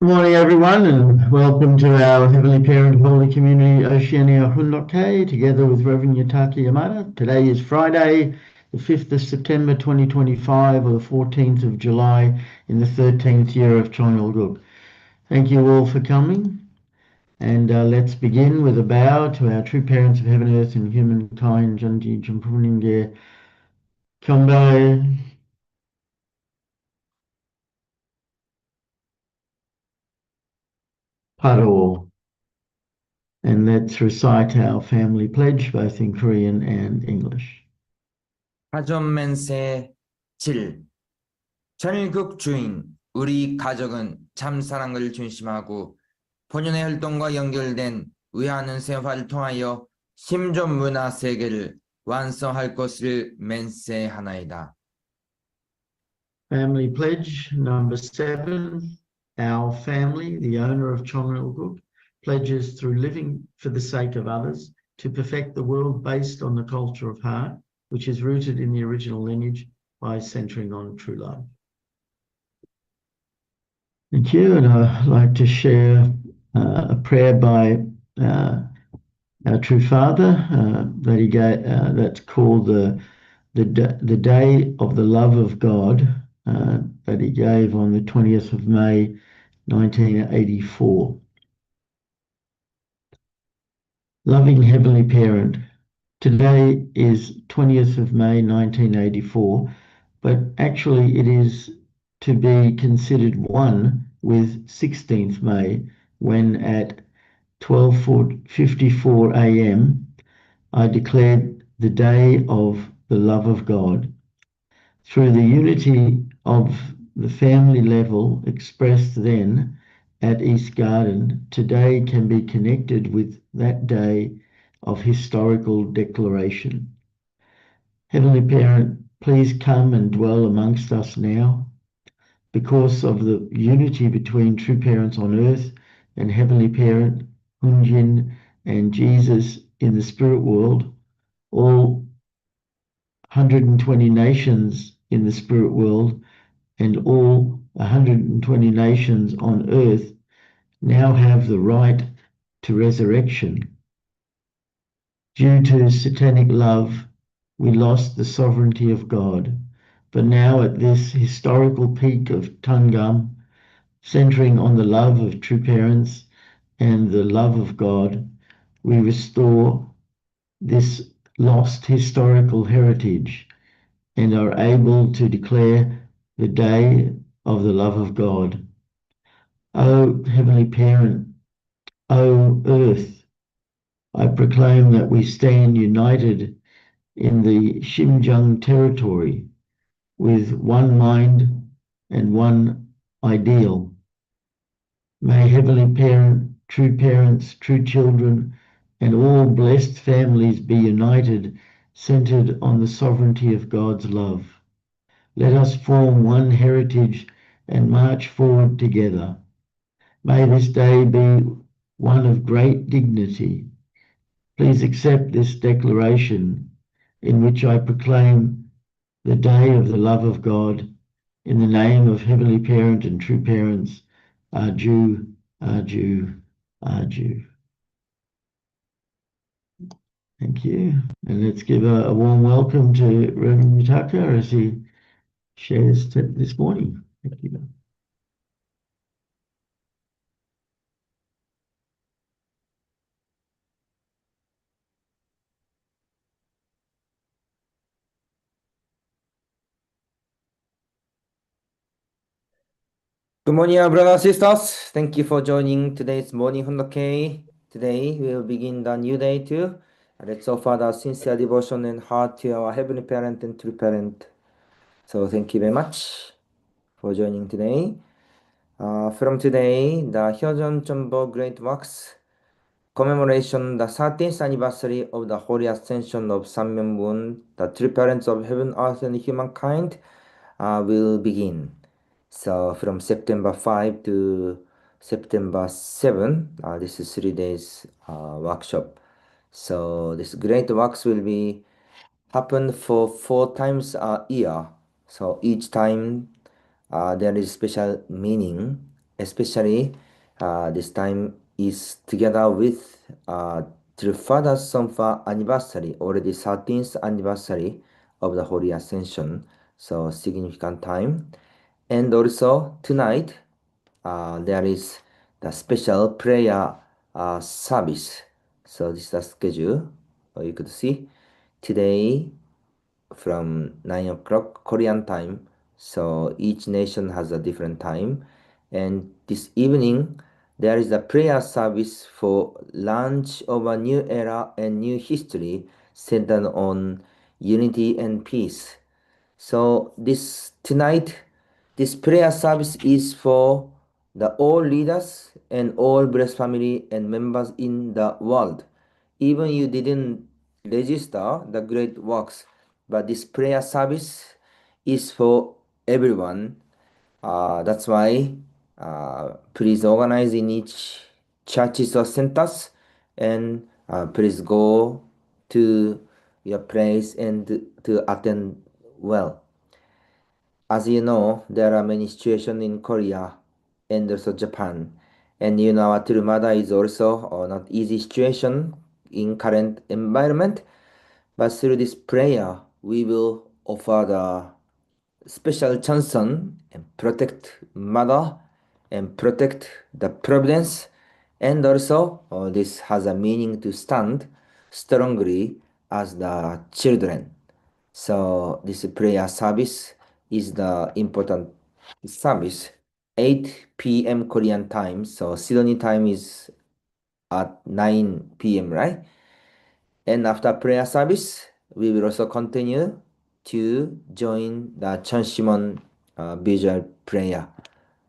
Good morning, everyone, and welcome to our Heavenly Parent Holy Community Oceania Hundoke, together with Rev Yutaka Yamada. Today is Friday, the 5th of September 2025, or the 14th of July in the 13th year of Chonilguk. Thank you all for coming, and let's begin with a bow to our true parents of heaven, earth, and humankind, Janji Jampuninge Kyombai. Paro. And let's recite our family pledge, both in Korean and English. 가전맨세 질 전일국 주인 우리 가족은 참 사랑을 중심하고 본연의 활동과 연결된 의하는 생활을 통하여 심존 문화 세계를 완성할 것을 맹세하나이다. Family pledge number 7. Our family, the owner of Chonilguk, pledges through living for the sake of others to perfect the world based on the culture of heart, which is rooted in the original lineage by centering on true love. Thank you, and I'd like to share a prayer by our true Father that he gave. That's called the Day of the Love of God that he gave on the 20th of May, 1984. Loving Heavenly Parent, today is 20th of May, 1984, but actually it is to be considered one with 16th May, when at 12:54 a.m. I declared the Day of the Love of God. Through the unity of the family level expressed then at East Garden, today can be connected with that day of historical declaration. Heavenly Parent, please come and dwell amongst us now. Because of the unity between true parents on earth and Heavenly Parent, Hunjin, and Jesus in the spirit world, all 120 nations in the spirit world and all 120 nations on earth now have the right to resurrection. Due to satanic love, we lost the sovereignty of God, but now at this historical peak of Tungam, centering on the love of true parents and the love of God, we restore this lost historical heritage and are able to declare the Day of the Love of God. O Heavenly Parent, O Earth, I proclaim that we stand united in the Xinjiang territory with one mind and one ideal. May Heavenly Parent, true parents, true children, and all blessed families be united, centered on the sovereignty of God's love. Let us form one heritage and march forward together. May this day be one of great dignity. Please accept this declaration in which I proclaim the Day of the Love of God in the name of Heavenly Parent and true parents, Aju, Aju, Aju. Thank you. And let's give a warm welcome to Rev Yutaka as he shares this morning. Thank you. Good morning, brothers and sisters. Thank you for joining today's morning Hundoke. Today we will begin the new day too. Let's offer the sincere devotion and heart to our Heavenly Parent and True Parent. So thank you very much for joining today. From today, the Hyojun Chombo Great Works commemoration the 13th anniversary of the Holy Ascension of Sanmyeon, the True Parents of Heaven, Earth, and Humankind will begin. So from September 5 to September 7, this is 3 days workshop. So this great works will be happen for 4 times a year. So each time there is special meaning especially this time is together with Trifada Somfa anniversary, already 13th anniversary of the Holy Ascension, so significant time. And also tonight, there is the special prayer service. So this is the schedule. You could see today from 9 o'clock Korean time. So each nation has a different time. And this evening, there is a prayer service for launch of a new era and new history centered on unity and peace. So this prayer service is for the all leaders and all blessed family and members in the world. Even you didn't register the great works, but this prayer service is for everyone. That's why please organize in each churches or centers, and please go to your place and to attend well. As you know, there are many situations in Korea and also Japan. And you know, our Turumada is also not easy situation in current environment. But through this prayer, we will offer the special chanson and protect mother and protect the providence. And also, this has a meaning to stand strongly as the children. So this prayer service is the important service. 8 p.m. Korean time. So Sydney time is at 9 p.m., right? And after prayer service, we will also continue to join the Chanshimon visual prayer.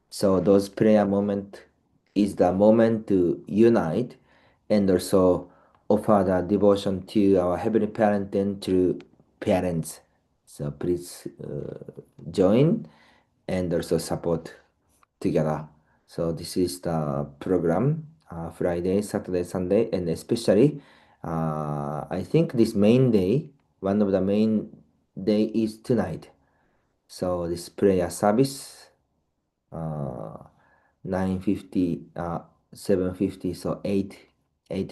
So those prayer moment is the moment to unite and also offer the devotion to our Heavenly Parent and to parents. So please join and also support together. So this is the program, Friday, Saturday, Sunday, and especially I think this main day, one of the main day is tonight. So this prayer service, 9:50, 7:50, so 8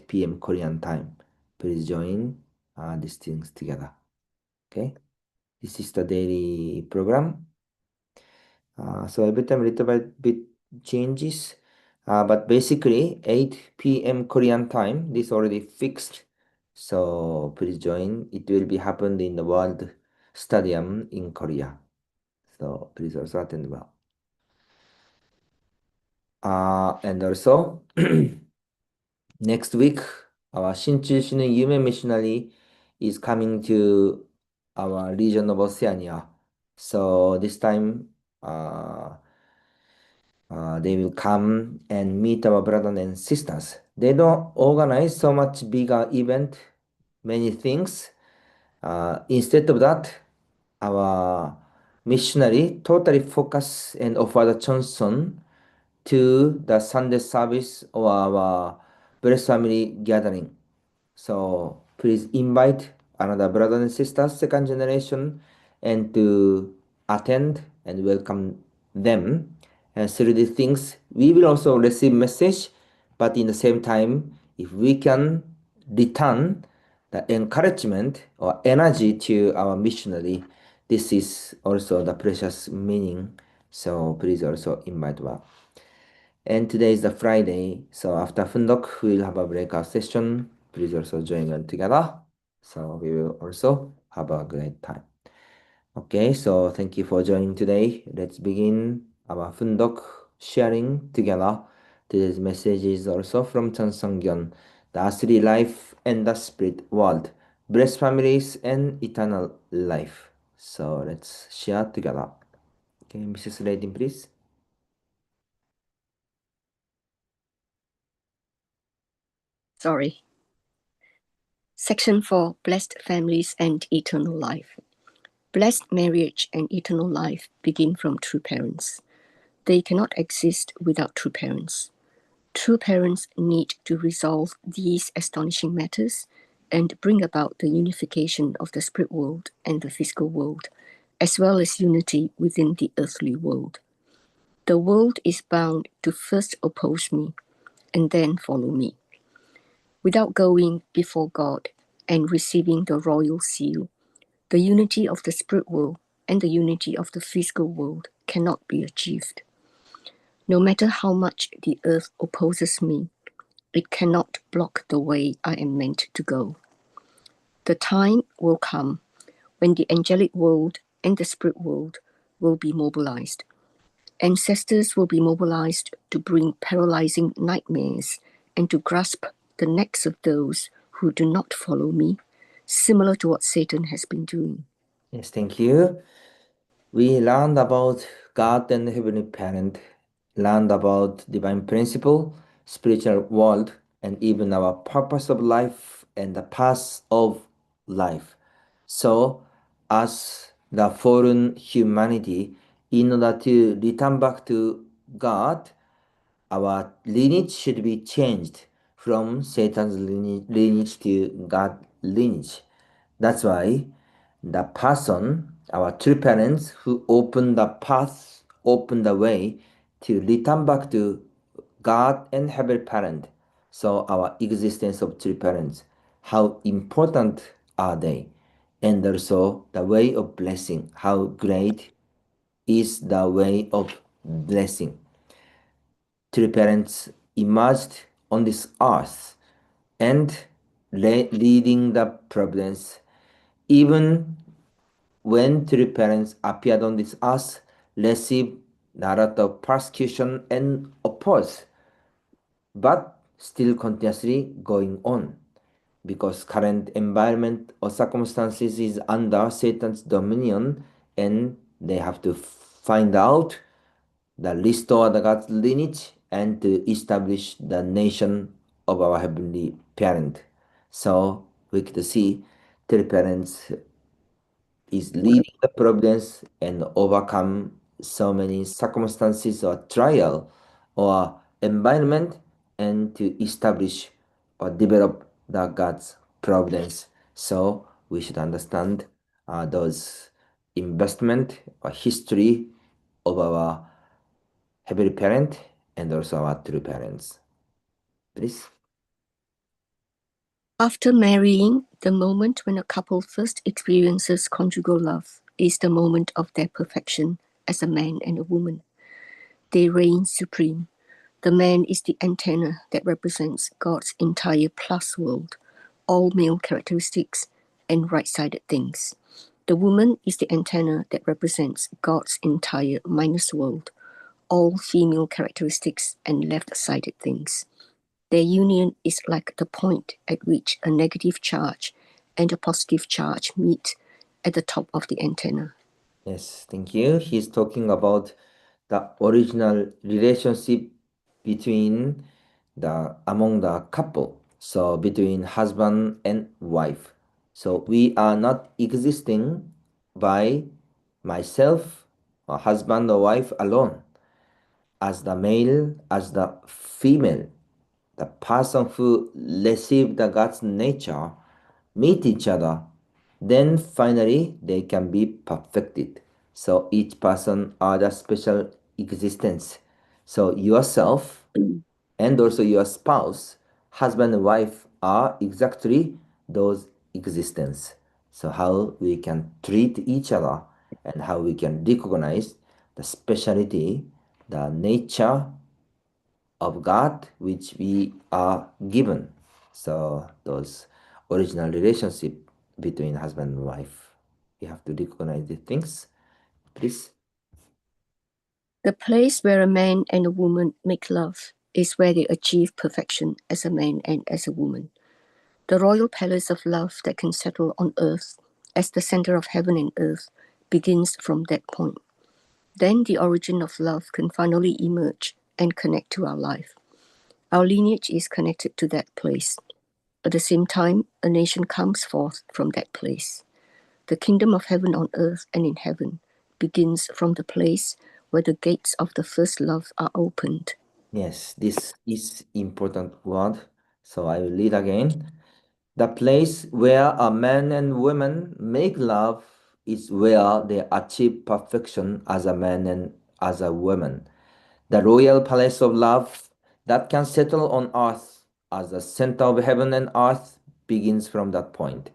p.m. Korean time. Please join these things together. Okay, this is the daily program. So every time little bit changes, but basically 8 p.m. Korean time. This already fixed. So please join. It will be happened in the World Stadium in Korea. So please also attend well. And also next week, our Shinchu-Shinen Yume missionary is coming to our region of Oceania. So this time, they will come and meet our brothers and sisters. They don't organize so much bigger event, many things. Instead of that, our missionary totally focus and offer the chanson to the Sunday service or our Blessed Family gathering. So please invite another brothers and sisters, second generation, and to attend and welcome them. And through these things, we will also receive message, but in the same time, if we can return the encouragement or energy to our missionary, this is also the precious meaning. So please also invite well. And today is the Friday, so after Fundok, we will have a breakout session. Please also join us together. So we will also have a great time. Okay, so thank you for joining today. Let's begin our Fundok sharing together. Today's message is also from Chansangyeon, the earthly life and the spirit world, blessed families and eternal life. So let's share together. Okay, Mrs. Rating, please. Sorry. Section 4, Blessed Families and Eternal Life. Blessed marriage and eternal life begin from true parents. They cannot exist without true parents. True parents need to resolve these astonishing matters and bring about the unification of the spirit world and the physical world, as well as unity within the earthly world. The world is bound to first oppose me and then follow me. Without going before God and receiving the royal seal, the unity of the spirit world and the unity of the physical world cannot be achieved. No matter how much the earth opposes me, it cannot block the way I am meant to go. The time will come when the angelic world and the spirit world will be mobilized. Ancestors will be mobilized to bring paralyzing nightmares and to grasp the necks of those who do not follow me, similar to what Satan has been doing. Yes, thank you. We learned about God and Heavenly Parent, learned about divine principle, spiritual world, and even our purpose of life and the path of life. So, as the fallen humanity, in order to return back to God, our lineage should be changed from Satan's lineage to God lineage. That's why the person, our true parents who opened the path, opened the way to return back to God and Heavenly Parent. So our existence of true parents, how important are they? And also the way of blessing, how great is the way of blessing. True parents emerged on this earth and leading the providence. Even when true parents appeared on this earth, received a lot of persecution and oppose, but still continuously going on because current environment or circumstances is under Satan's dominion and they have to find out the restore the God's lineage and to establish the nation of our heavenly parent. So we could see three parents is leading the providence and overcome so many circumstances or trial or environment and to establish or develop the God's providence. So we should understand those investment or history of our heavenly parent and also our true parents. Please. After marrying, the moment when a couple first experiences conjugal love is the moment of their perfection as a man and a woman. They reign supreme. The man is the antenna that represents God's entire plus world, all male characteristics and right-sided things. The woman is the antenna that represents God's entire minus world, all female characteristics and left-sided things. Their union is like the point at which a negative charge and a positive charge meet at the top of the antenna. Yes, thank you. He's talking about the original relationship between among the couple. So between husband and wife. So we are not existing by myself or husband or wife alone. As the male, as the female, the person who received the God's nature meet each other, then finally they can be perfected. So each person are the special existence. So yourself and also your spouse, husband and wife are exactly those existence. So how we can treat each other and how we can recognize the speciality, the nature of God which we are given. So those original relationship between husband and wife, we have to recognize these things. Please. The place where a man and a woman make love is where they achieve perfection as a man and as a woman. The royal palace of love that can settle on earth as the center of heaven and earth begins from that point. Then the origin of love can finally emerge and connect to our life. Our lineage is connected to that place. At the same time, a nation comes forth from that place. The kingdom of heaven on earth and in heaven begins from the place where the gates of the first love are opened. Yes, this is important word. So I will read again. The place where a man and woman make love is where they achieve perfection as a man and as a woman. The royal palace of love that can settle on earth as the center of heaven and earth begins from that point.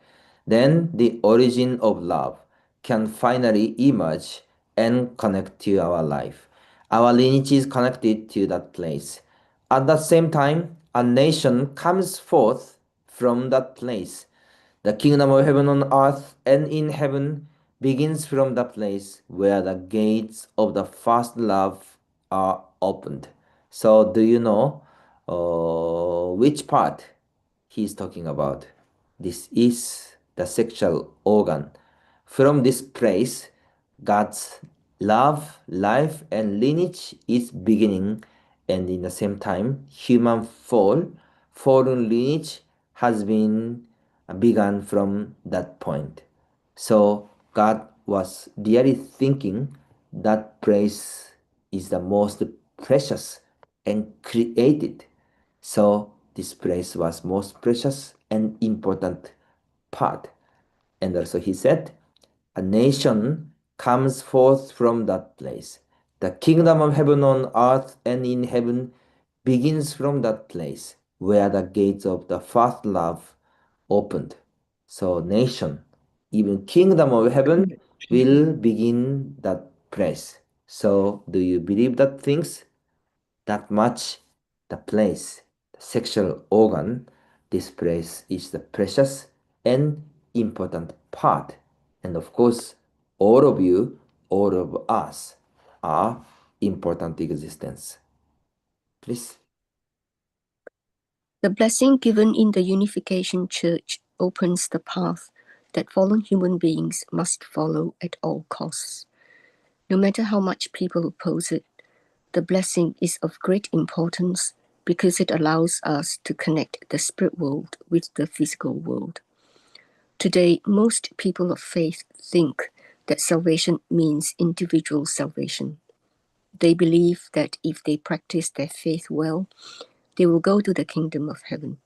Then the origin of love can finally emerge and connect to our life. Our lineage is connected to that place. At the same time, a nation comes forth from that place. The kingdom of heaven on earth and in heaven begins from the place where the gates of the first love are opened. So, do you know which part he's talking about? This is the sexual organ. From this place, God's love, life, and lineage is beginning, and in the same time, human fallen lineage has been begun from that point. So God was really thinking that place is the most precious and created. So this place was most precious and important part. And also he said, a nation comes forth from that place. The kingdom of heaven on earth and in heaven begins from that place where the gates of the first love opened. So nation, even kingdom of heaven will begin that place. So do you believe that things that much the place, the sexual organ, this place is the precious and important part. And of course, all of you, all of us are important existence. Please. The blessing given in the Unification Church opens the path that fallen human beings must follow at all costs. No matter how much people oppose it, the blessing is of great importance because it allows us to connect the spirit world with the physical world. Today, most people of faith think that salvation means individual salvation. They believe that if they practice their faith well, they will go to the kingdom of heaven.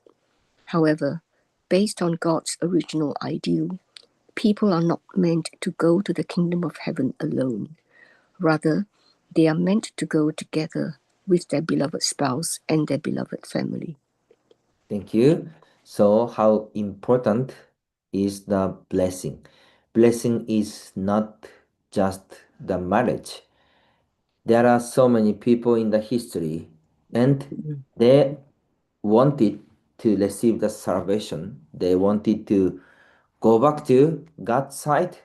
However, based on God's original ideal, people are not meant to go to the kingdom of heaven alone. Rather, they are meant to go together with their beloved spouse and their beloved family. Thank you. So how important is the blessing? Blessing is not just the marriage. There are so many people in the history and they wanted to receive the salvation. They wanted to go back to God's side,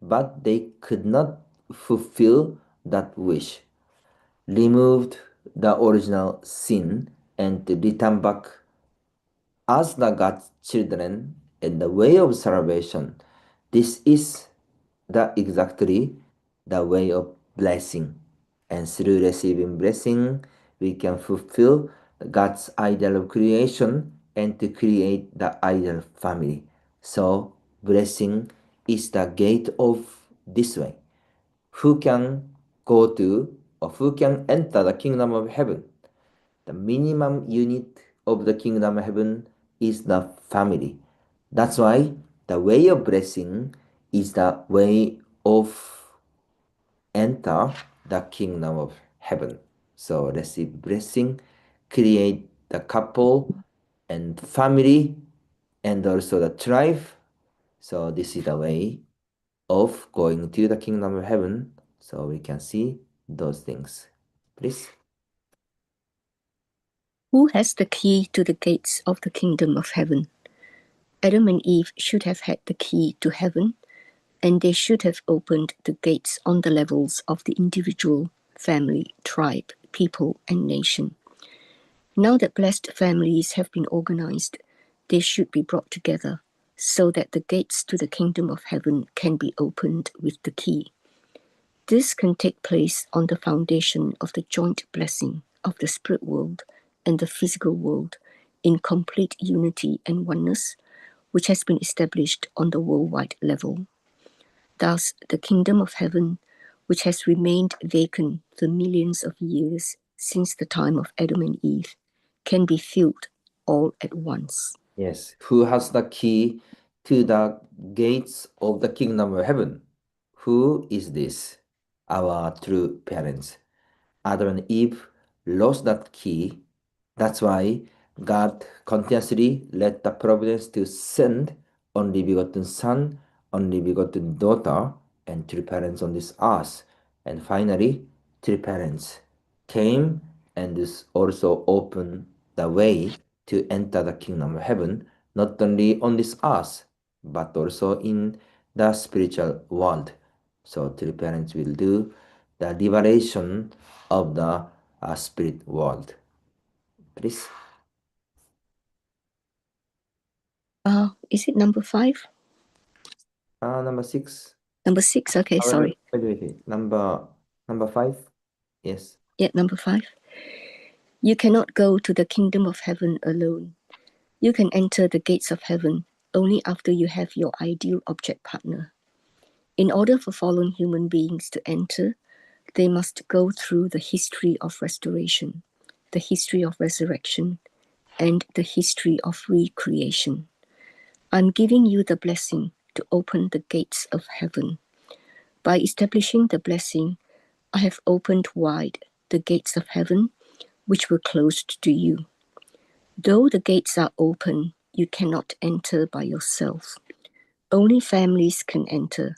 but they could not fulfill that wish. Removed the original sin and return back as the God's children in the way of salvation. This is exactly the way of blessing. And through receiving blessing, we can fulfill God's ideal of creation and to create the ideal family. So blessing is the gate of this way. Who can go to or who can enter the kingdom of heaven? The minimum unit of the kingdom of heaven is the family. That's why the way of blessing is the way of enter the kingdom of heaven. So receive blessing, create the couple and family and also the tribe. So this is the way of going to the kingdom of heaven. So we can see those things. Please. Who has the key to the gates of the kingdom of heaven? Adam and Eve should have had the key to heaven, and they should have opened the gates on the levels of the individual, family, tribe, people, and nation. Now that blessed families have been organized, they should be brought together so that the gates to the kingdom of heaven can be opened with the key. This can take place on the foundation of the joint blessing of the spirit world and the physical world in complete unity and oneness, which has been established on the worldwide level. Thus, the kingdom of heaven, which has remained vacant for millions of years since the time of Adam and Eve, can be filled all at once. Yes. Who has the key to the gates of the kingdom of heaven? Who is this? Our true parents. Adam and Eve lost that key. That's why God continuously let the providence to send only begotten Son, only begotten daughter, and three parents on this earth. And finally, three parents came and this also opened the way to enter the kingdom of heaven, not only on this earth, but also in the spiritual world. So three parents will do the liberation of the spirit world. Please. Is it number 5? Number 6. Number 6, okay, sorry. Wait. Number 5? Yes. Yeah, number 5. You cannot go to the kingdom of heaven alone. You can enter the gates of heaven only after you have your ideal object partner. In order for fallen human beings to enter, they must go through the history of restoration, the history of resurrection, and the history of recreation. I'm giving you the blessing to open the gates of heaven. By establishing the blessing, I have opened wide the gates of heaven, which were closed to you. Though the gates are open, you cannot enter by yourself. Only families can enter.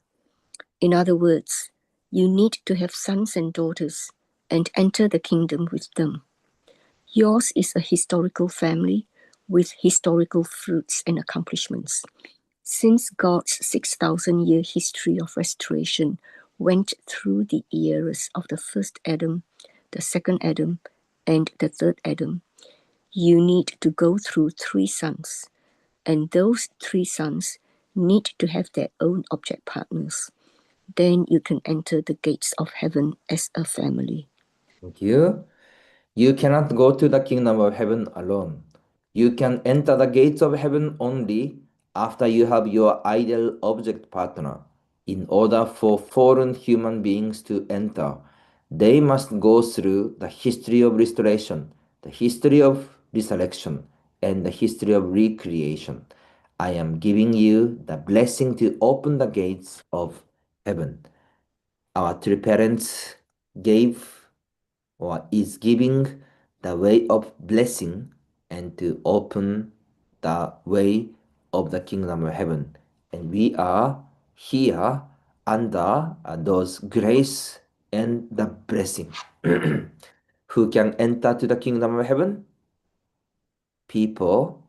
In other words, you need to have sons and daughters and enter the kingdom with them. Yours is a historical family with historical fruits and accomplishments. Since God's 6,000-year history of restoration went through the eras of the first Adam, the second Adam, and the third Adam, you need to go through 3 sons, and those 3 sons need to have their own object partners. Then you can enter the gates of heaven as a family. Thank you. You cannot go to the kingdom of heaven alone. You can enter the gates of heaven only after you have your ideal object partner. In order for fallen human beings to enter, they must go through the history of restoration, the history of resurrection, and the history of recreation. I am giving you the blessing to open the gates of heaven. Our three parents gave or is giving the way of blessing and to open the way of the kingdom of heaven. And we are here under those grace and the blessing. Who can enter to the kingdom of heaven? People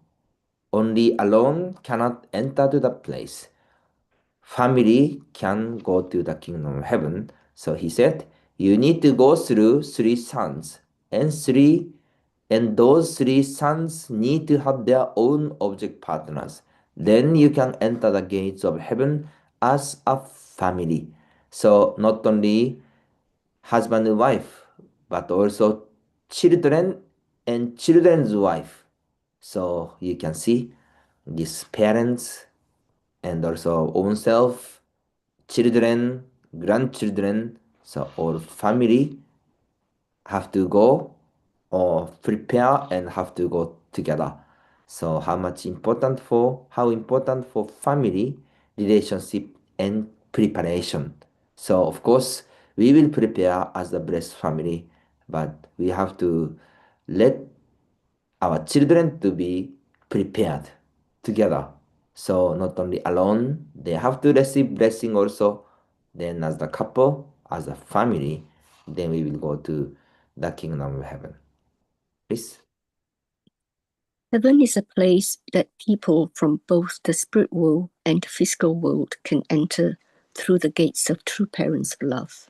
only alone cannot enter to the place. Family can go to the kingdom of heaven. So he said, you need to go through 3 sons, and those 3 sons need to have their own object partners. Then you can enter the gates of heaven as a family. So not only husband and wife, but also children and children's wife. So you can see these parents and also own self, children, grandchildren, so all family have to go or prepare and have to go together. So how important for family relationship and preparation. So of course we will prepare as the blessed family, but we have to let our children to be prepared together. So not only alone, they have to receive blessing also. Then as the couple, as a family, then we will go to the kingdom of heaven. Please. Heaven is a place that people from both the spirit world and the physical world can enter through the gates of true parents' love.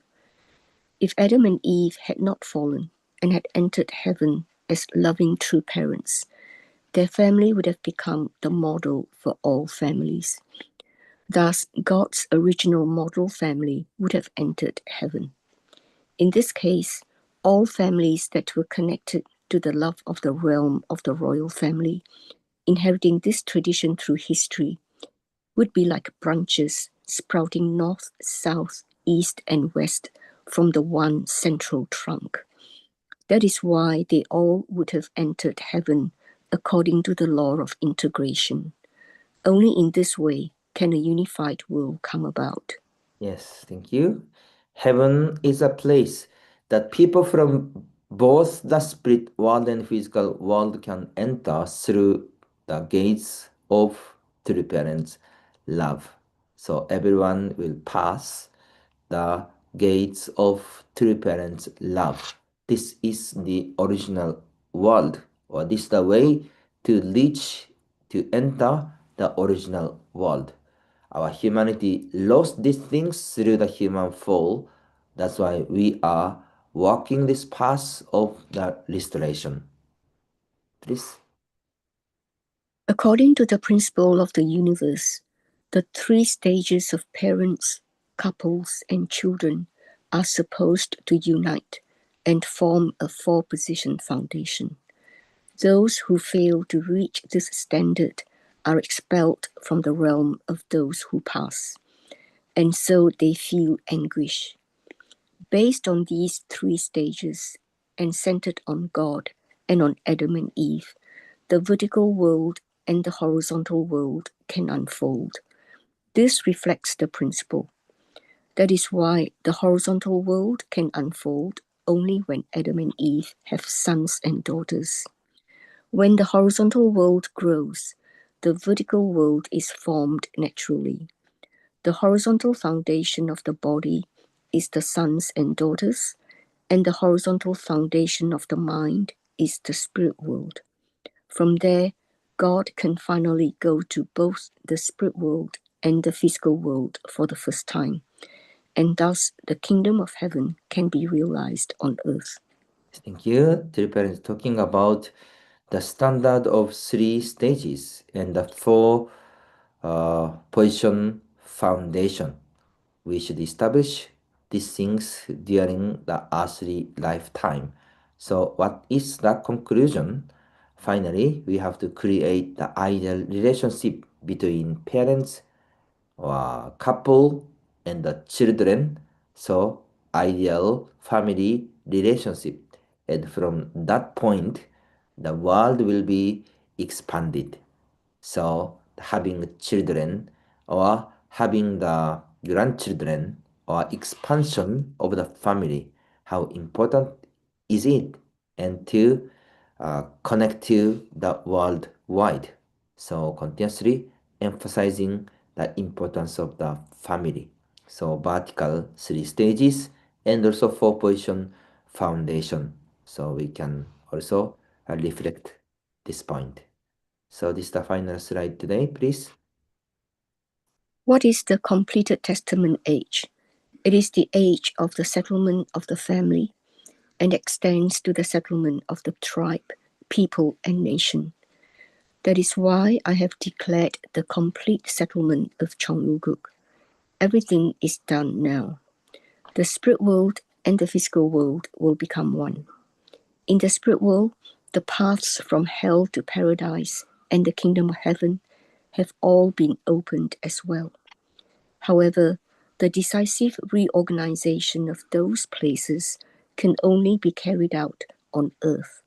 If Adam and Eve had not fallen and had entered heaven as loving true parents, their family would have become the model for all families. Thus, God's original model family would have entered heaven. In this case, all families that were connected to the love of the realm of the royal family, inheriting this tradition through history, would be like branches sprouting north, south, east, and west from the one central trunk. That is why they all would have entered heaven according to the law of integration. Only in this way can a unified world come about. Yes, thank you. Heaven is a place that people from both the spirit world and physical world can enter through the gates of true parents' love. So everyone will pass the gates of true parents' love. This is the original world, or this is the way to reach, to enter the original world. Our humanity lost these things through the human fall. That's why we are walking this path of the restoration. Please. According to the principle of the universe, the three stages of parents, couples, and children are supposed to unite and form a four-position foundation. Those who fail to reach this standard are expelled from the realm of those who pass, and so they feel anguish. Based on these three stages, and centered on God and on Adam and Eve, the vertical world and the horizontal world can unfold. This reflects the principle. That is why the horizontal world can unfold only when Adam and Eve have sons and daughters. When the horizontal world grows, the vertical world is formed naturally. The horizontal foundation of the body is the sons and daughters, and the horizontal foundation of the mind is the spirit world. From there, God can finally go to both the spirit world and the physical world for the first time, and thus the kingdom of heaven can be realized on earth. Thank you. Three parents talking about the standard of three stages and the four position foundation. We should establish these things during the earthly lifetime. So what is the conclusion? Finally, we have to create the ideal relationship between parents or couple and the children. So ideal family relationship. And from that point, the world will be expanded. So having children or having the grandchildren or expansion of the family, how important is it? And to connect to the world wide. So continuously emphasizing the importance of the family. So vertical three stages and also four position foundation. So we can also reflect this point. So this is the final slide today, please. What is the completed testament age? It is the age of the settlement of the family and extends to the settlement of the tribe, people, and nation. That is why I have declared the complete settlement of Cheongguk. Everything is done now. The spirit world and the physical world will become one. In the spirit world, the paths from hell to paradise and the kingdom of heaven have all been opened as well. However, the decisive reorganization of those places can only be carried out on earth.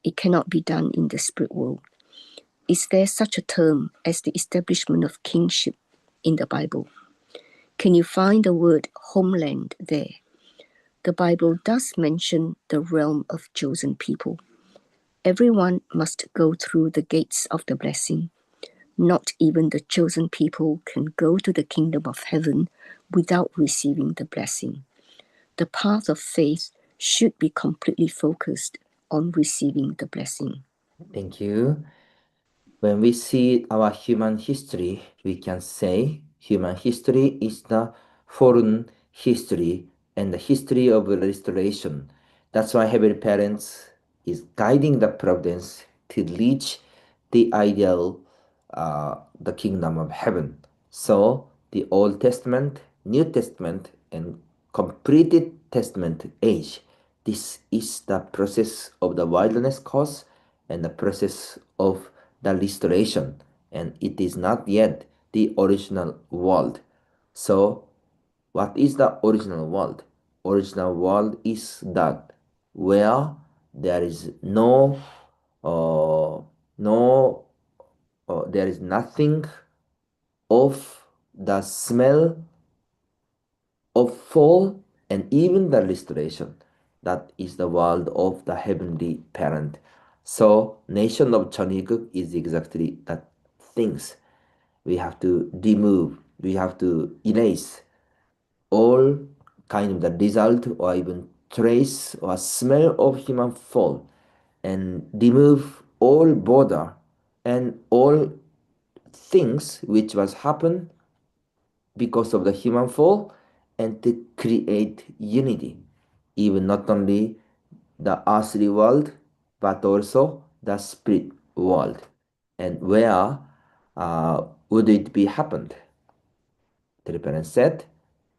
It cannot be done in the spirit world. Is there such a term as the establishment of kingship in the Bible? Can you find the word homeland there? The Bible does mention the realm of chosen people. Everyone must go through the gates of the blessing. Not even the chosen people can go to the kingdom of heaven without receiving the blessing. The path of faith should be completely focused on receiving the blessing. Thank you. When we see our human history, we can say human history is the fallen history and the history of restoration. That's why Heavenly Parents is guiding the providence to reach the ideal, the kingdom of heaven. So the Old Testament, New Testament, and completed Testament age. This is the process of the wilderness course and the process of the restoration, and it is not yet the original world. So, what is the original world? Original world is that where there is there is nothing of the smell of fall and even the restoration. That is the world of the heavenly parent. So nation of Choniguk is exactly that things. We have to remove, we have to erase all kind of the result or even trace or smell of human fall, and remove all border and all things which was happen because of the human fall, and to create unity, even not only the earthly world but also the spirit world. And where would it be happened? The parents said,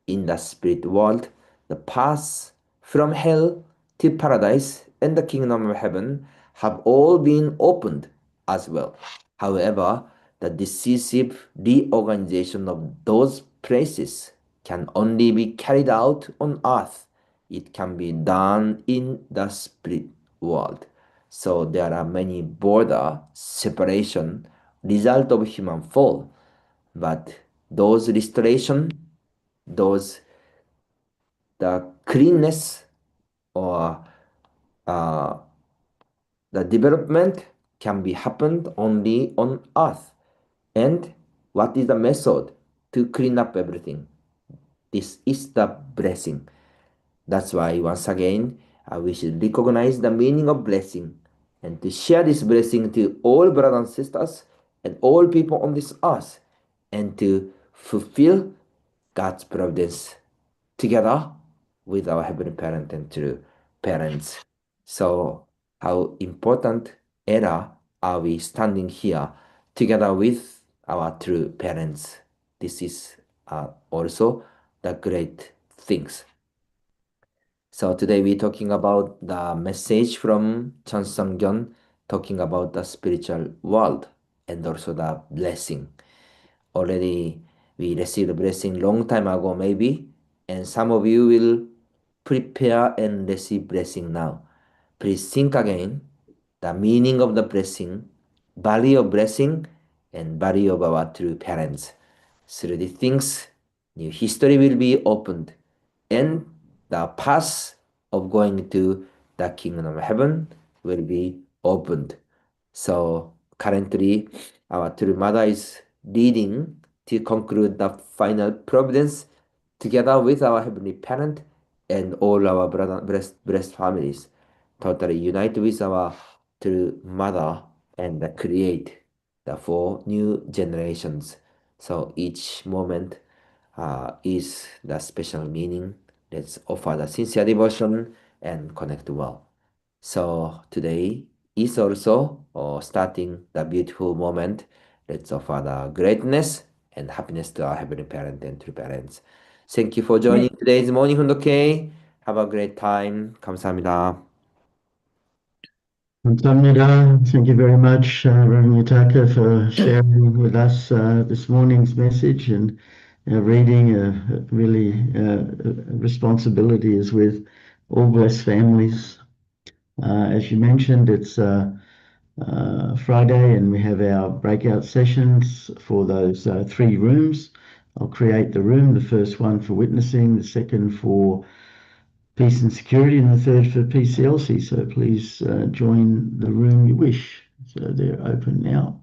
in the spirit world, the paths from hell to paradise and the kingdom of heaven have all been opened as well. However, the decisive reorganization of those places can only be carried out on earth. It can be done in the spirit world. So there are many border separation result of human fall, but those restoration, those the cleanness or uh, the development can be happened only on earth. And what is the method to clean up everything? This is the blessing. That's why once again we should recognize the meaning of blessing and to share this blessing to all brothers and sisters and all people on this earth, and to fulfill God's providence together with our Heavenly Parent and true parents. So, how important era are we standing here together with our true parents? This is also the great things. So today we're talking about the message from Chansangyeon, talking about the spiritual world and also the blessing. Already we received a blessing long time ago maybe, and some of you will prepare and receive blessing now. Please think again the meaning of the blessing, value of blessing, and value of our true parents. Through these things, new history will be opened, and the path of going to the kingdom of heaven will be opened. So currently, our true mother is leading to conclude the final providence together with our heavenly parent and all our blessed families. Totally unite with our true mother and create the four new generations. So each moment is the special meaning. Let's offer the sincere devotion and connect well. So today is also starting the beautiful moment. Let's offer the greatness and happiness to our Heavenly Parent and true parents. Thank you for joining today's morning hundoke. Have a great time. 감사합니다. Kamsahamnida. Thank you very much, Rev Yutaka, for sharing with us this morning's message, and reading. Really, responsibility is with all blessed families. As you mentioned, it's Friday, and we have our breakout sessions for those three rooms. I'll create the room, the first one for witnessing, the second for peace and security, and the third for PCLC. So please join the room you wish. So they're open now.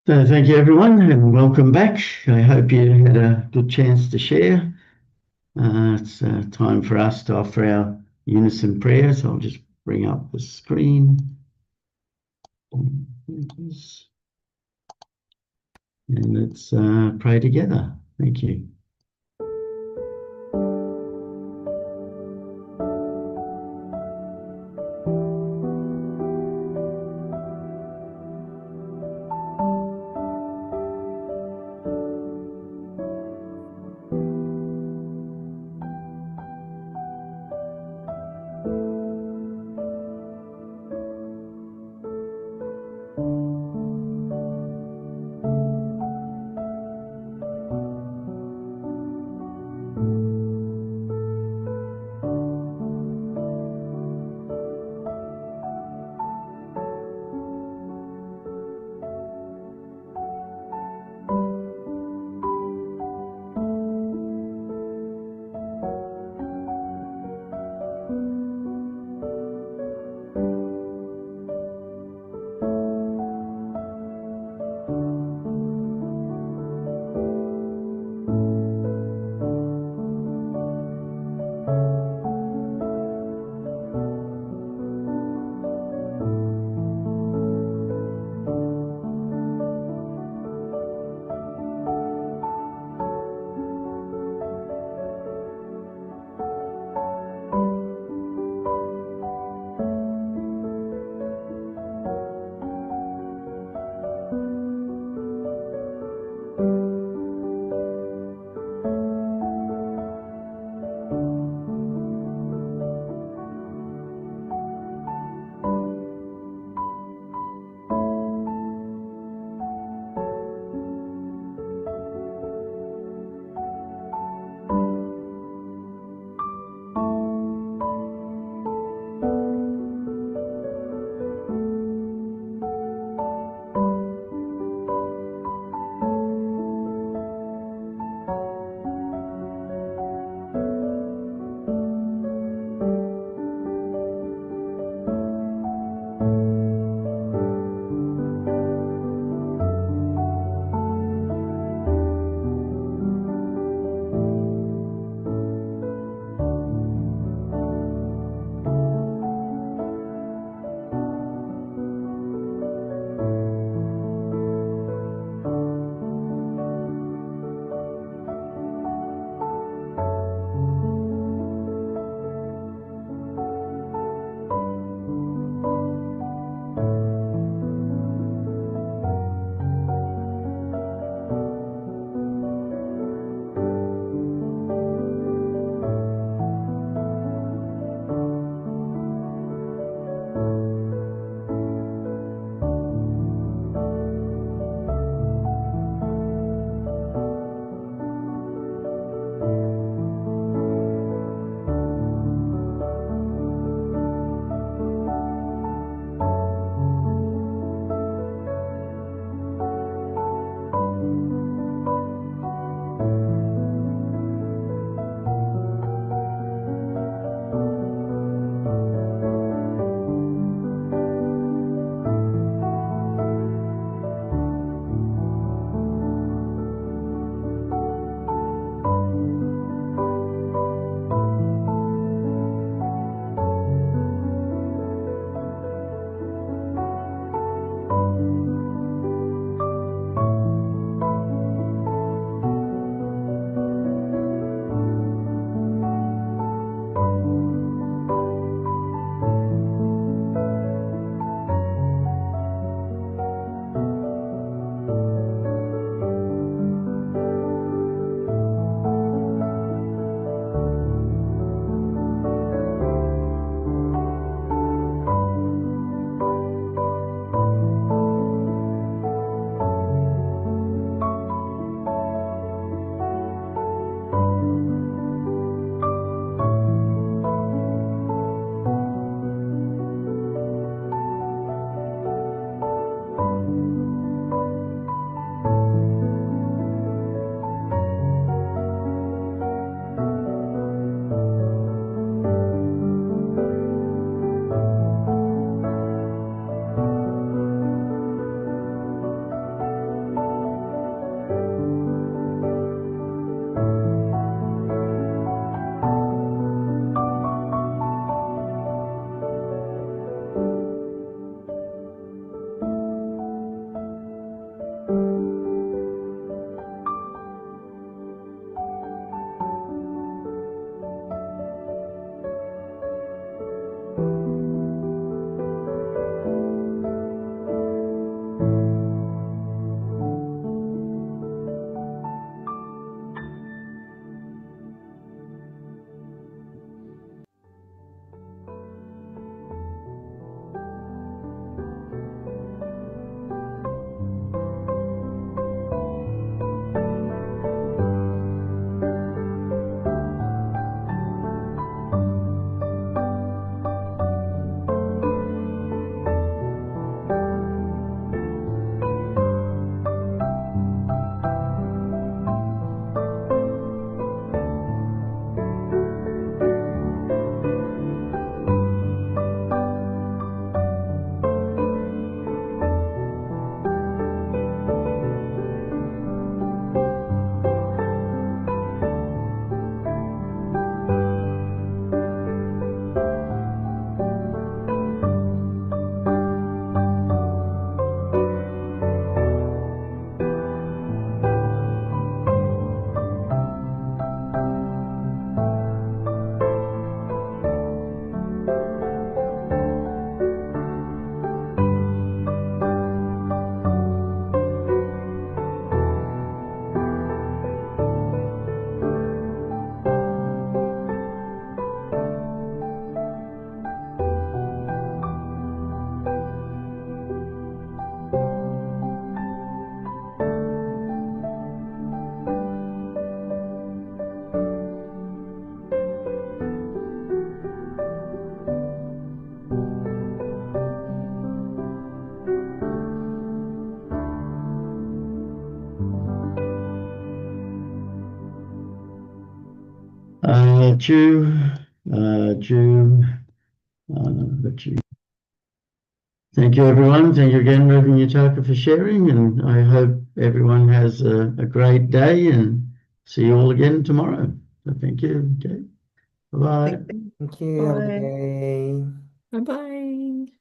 So thank you, everyone, and welcome back. I hope you had a good chance to share. It's time for us to offer our unison prayers. I'll just bring up the screen. And let's pray together. Thank you. Thank you, everyone. Thank you again, Rev Yutaka, for sharing, and I hope everyone has a great day, and see you all again tomorrow. So thank you. Okay. Bye-bye. Thank you. Have a good Bye. day. Bye-bye.